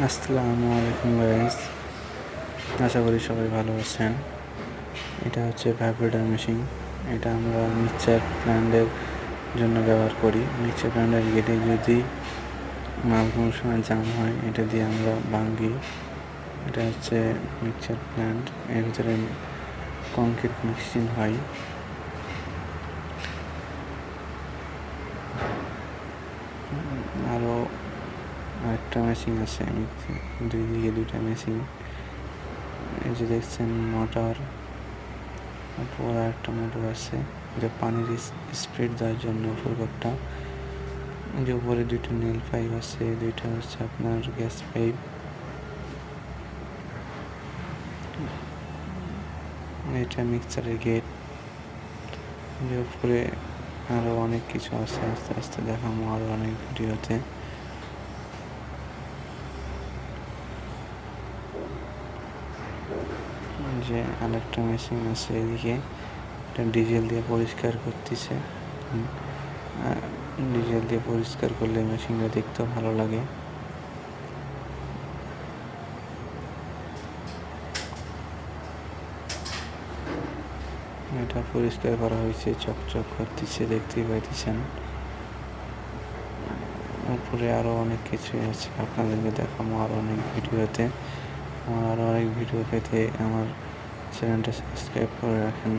আসসালামু আলাইকুম গাইস, আশা করি সবাই ভালো আছেন। এটা হচ্ছে ভাইব্রেটর মেশিন। এটা আমরা মিক্সচার প্ল্যান্টের জন্য ব্যবহার করি। মিক্সচার প্ল্যান্টের গেটে যদি মাল কোনো সময় জাম হয়, এটা দিয়ে আমরা ভাঙি। এটা হচ্ছে মিক্সচার প্ল্যান্ট, এর ভিতরে কংক্রিট মিক্সিং হয়। আরও আরেকটা মেশিন আছে, দুই দিকে দুইটা মেশিন। এই যে দেখছেন মোটর, উপর একটা মোটর আছে যে পানির স্পিড দেওয়ার জন্য উপরটা। যে উপরে দুইটা নীল পাইপ আছে, দুইটা হচ্ছে আপনার গ্যাস পাইপ। এটা মিক্সচারের গেট। যে উপরে আরো অনেক কিছু আছে, আস্তে আস্তে দেখাবো আরো অনেক ভিডিওতে। যে আরেকটা মেশিন আছে এদিকে, এটা ডিজেল দিয়ে পরিষ্কার করতেছে। ডিজেল দিয়ে পরিষ্কার করলে মেশিনটা দেখতেও ভালো লাগে। এটা পরিষ্কার করা হয়েছে, চকচক করতেছে, দেখতেই পাইতেছেন। উপরে আরো অনেক কিছু আছে, আপনাদেরকে দেখাবো আরো অনেক ভিডিওতে। আমার আরো অনেক ভিডিও পেতে আমার চ্যানেলটা সাবস্ক্রাইব করে রাখেন।